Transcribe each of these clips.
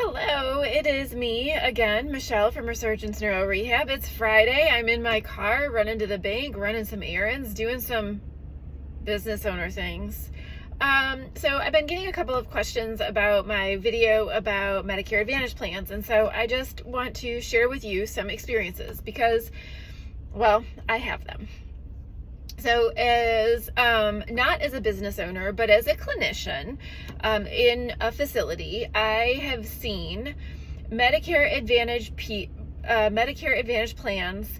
Hello, it is me again, Michelle from Resurgence Neuro Rehab. It's Friday. I'm in my car, running to the bank, running some errands, doing some business owner things. So I've been getting a couple of questions about my video about Medicare Advantage plans, and so I just want to share with you some experiences because, well, I have them. So as, not as a business owner, but as a clinician in a facility, I have seen Medicare Advantage plans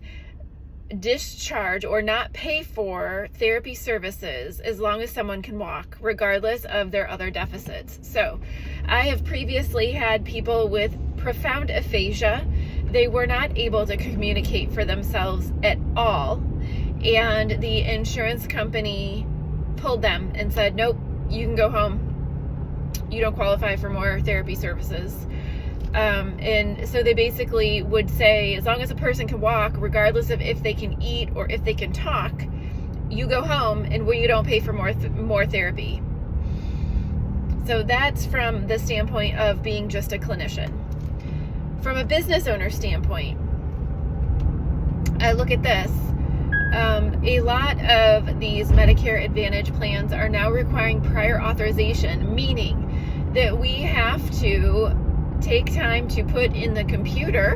discharge or not pay for therapy services as long as someone can walk, regardless of their other deficits. So I have previously had people with profound aphasia. They were not able to communicate for themselves at all. And the insurance company pulled them and said, nope, you can go home. You don't qualify for more therapy services. And so they basically would say, as long as a person can walk, regardless of if they can eat or if they can talk, you go home and you don't pay for more therapy. So that's from the standpoint of being just a clinician. From a business owner standpoint, I look at this. A lot of these Medicare Advantage plans are now requiring prior authorization, meaning that we have to take time to put in the computer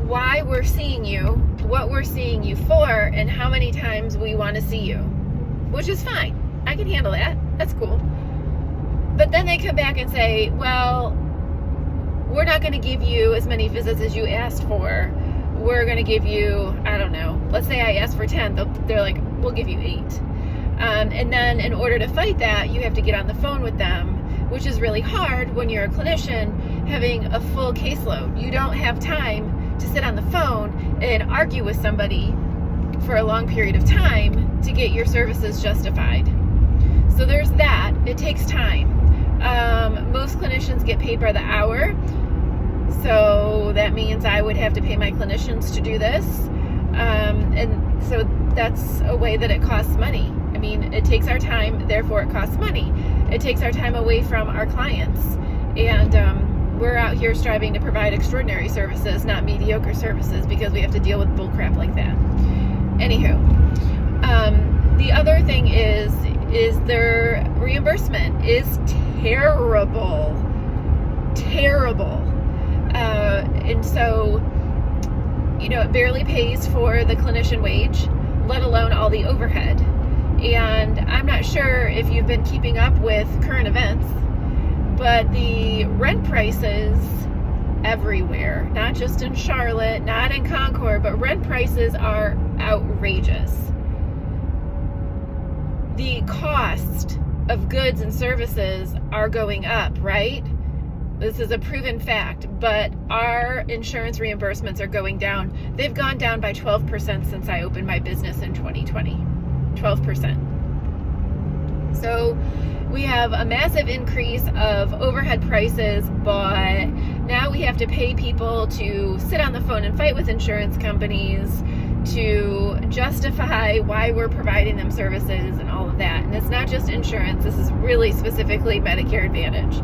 why we're seeing you, what we're seeing you for, and how many times we want to see you, which is fine. I can handle that. That's cool. But then they come back and say, well, we're not going to give you as many visits as you asked for. We're going to give you, I don't know, let's say I asked for 10, they're like, we'll give you 8. And then in order to fight that, you have to get on the phone with them, which is really hard when you're a clinician having a full caseload. You don't have time to sit on the phone and argue with somebody for a long period of time to get your services justified. So there's that. It takes time. Most clinicians get paid by the hour. So that means I would have to pay my clinicians to do this. And so that's a way that it costs money. I mean, it takes our time, therefore it costs money. It takes our time away from our clients. And we're out here striving to provide extraordinary services, not mediocre services, because we have to deal with bullcrap like that. Anywho, the other thing is their reimbursement is terrible. And so, it barely pays for the clinician wage, let alone all the overhead. And I'm not sure if you've been keeping up with current events, but the rent prices everywhere, not just in Charlotte, not in Concord, but rent prices are outrageous. The cost of goods and services are going up, right? This is a proven fact, but our insurance reimbursements are going down. They've gone down by 12% since I opened my business in 2020. 12%. So we have a massive increase of overhead prices, but now we have to pay people to sit on the phone and fight with insurance companies to justify why we're providing them services and all of that. And it's not just insurance. This is really specifically Medicare Advantage.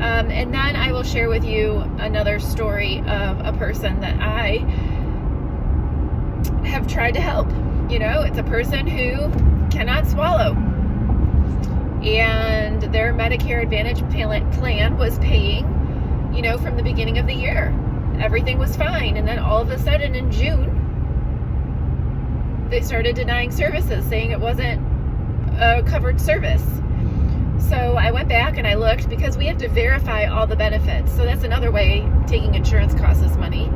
And then I will share with you another story of a person that I have tried to help. It's a person who cannot swallow. And their Medicare Advantage plan was paying, from the beginning of the year. Everything was fine. And then all of a sudden in June, they started denying services, saying it wasn't a covered service. So I went back and I looked because we have to verify all the benefits. So that's another way taking insurance costs us money.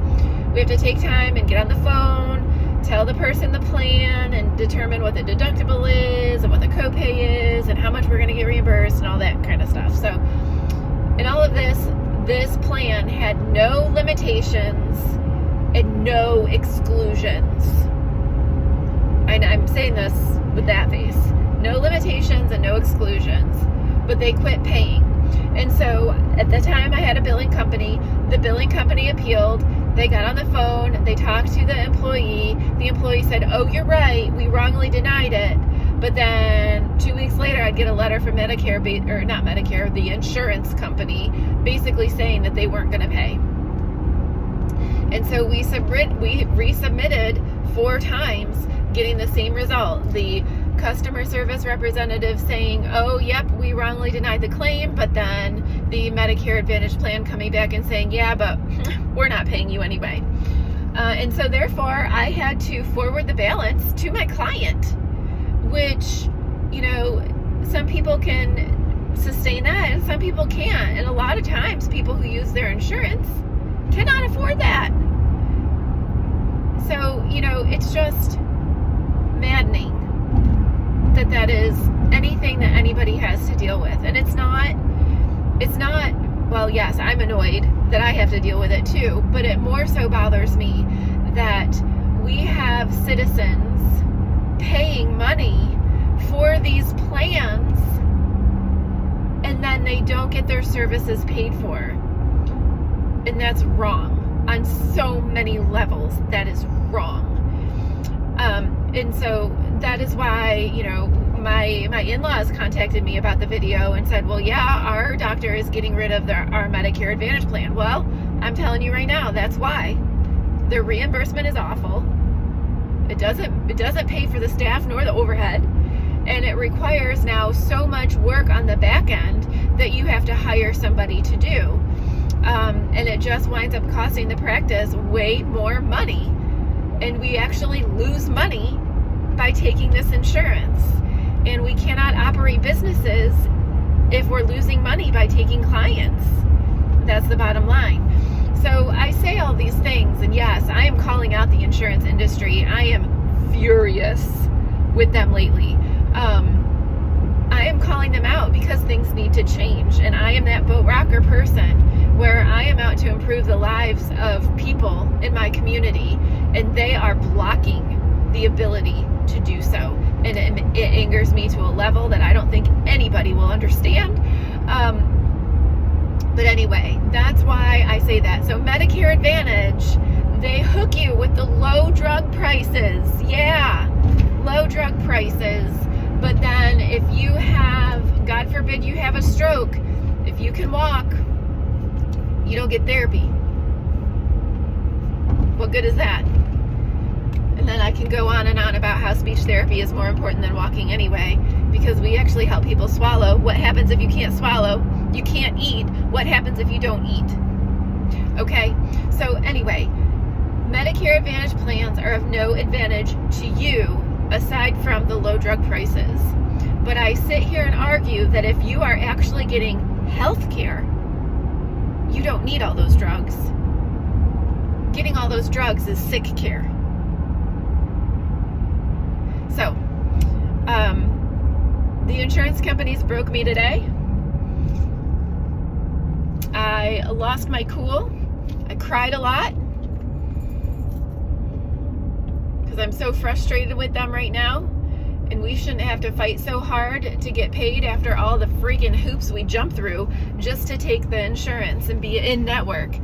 We have to take time and get on the phone, tell the person the plan, and determine what the deductible is and what the copay is and how much we're going to get reimbursed and all that kind of stuff. So in all of this plan had no limitations and no exclusions. And I'm saying this with that face. No limitations and no exclusions. But they quit paying. And so at the time I had a billing company. The billing company appealed. They got on the phone. They talked to the employee. The employee said, oh, you're right. We wrongly denied it. But then 2 weeks later, I'd get a letter from Medicare, or not Medicare, the insurance company, basically saying that they weren't going to pay. And so we resubmitted 4 times, getting the same result. The customer service representative saying, oh, yep, we wrongly denied the claim, but then the Medicare Advantage plan coming back and saying, yeah, but we're not paying you anyway. And so therefore, I had to forward the balance to my client, which, some people can sustain that and some people can't. And a lot of times, people who use their insurance cannot afford that. So, it's just maddening that is anything that anybody has to deal with. And it's not, well, yes, I'm annoyed that I have to deal with it too, but it more so bothers me that we have citizens paying money for these plans and then they don't get their services paid for. And that's wrong on so many levels. That is wrong. And so that is why, my in-laws contacted me about the video and said, well, yeah, our doctor is getting rid of our Medicare Advantage plan. Well, I'm telling you right now, that's why. Their reimbursement is awful. It doesn't pay for the staff nor the overhead. And it requires now so much work on the back end that you have to hire somebody to do. And it just winds up costing the practice way more money. And we actually lose money by taking this insurance. And we cannot operate businesses if we're losing money by taking clients. That's the bottom line. So I say all these things, and yes, I am calling out the insurance industry. I am furious with them lately. I am calling them out because things need to change. And I am that boat rocker person where I am out to improve the lives of people in my community, and they are blocking the ability to do so. And it angers me to a level that I don't think anybody will understand. But anyway, that's why I say that. So Medicare Advantage, they hook you with the low drug prices. Yeah, low drug prices. But then if you have, God forbid you have a stroke, if you can walk, you don't get therapy. What good is that? And then I can go on and on about how speech therapy is more important than walking anyway, because we actually help people swallow. What happens if you can't swallow? You can't eat. What happens if you don't eat? Okay, so anyway, Medicare Advantage plans are of no advantage to you aside from the low drug prices. But I sit here and argue that if you are actually getting health care, you don't need all those drugs. Getting all those drugs is sick care. So, the insurance companies broke me today. I lost my cool. I cried a lot because I'm so frustrated with them right now, and we shouldn't have to fight so hard to get paid after all the freaking hoops we jump through just to take the insurance and be in network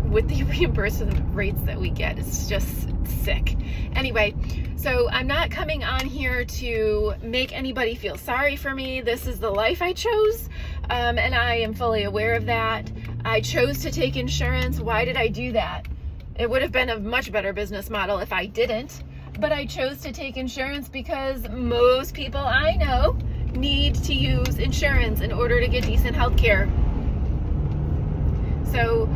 with the reimbursement rates that we get. It's just sick. Anyway, so I'm not coming on here to make anybody feel sorry for me. This is the life I chose, and I am fully aware of that. I chose to take insurance. Why did I do that? It would have been a much better business model if I didn't, but I chose to take insurance because most people I know need to use insurance in order to get decent health care. So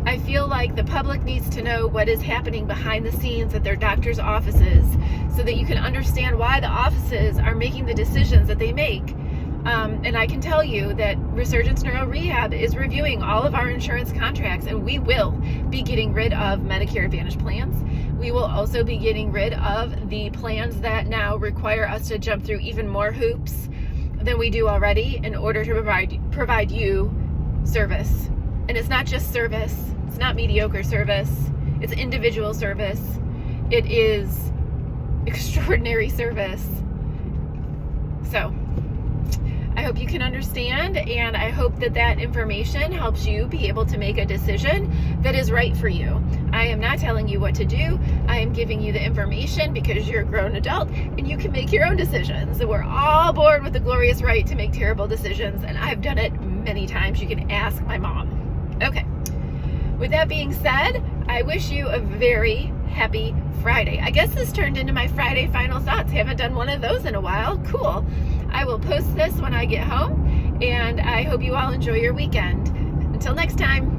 I feel like the public needs to know what is happening behind the scenes at their doctor's offices so that you can understand why the offices are making the decisions that they make. And I can tell you that Resurgence Neuro Rehab is reviewing all of our insurance contracts, and we will be getting rid of Medicare Advantage plans. We will also be getting rid of the plans that now require us to jump through even more hoops than we do already in order to provide you service. And it's not just service. It's not mediocre service. It's individual service. It is extraordinary service. So I hope you can understand, and I hope that that information helps you be able to make a decision that is right for you. I am not telling you what to do. I am giving you the information because you're a grown adult and you can make your own decisions. So we're all born with the glorious right to make terrible decisions, and I've done it many times. You can ask my mom. Okay. With that being said, I wish you a very happy Friday. I guess this turned into my Friday final thoughts. Haven't done one of those in a while. Cool. I will post this when I get home, and I hope you all enjoy your weekend. Until next time.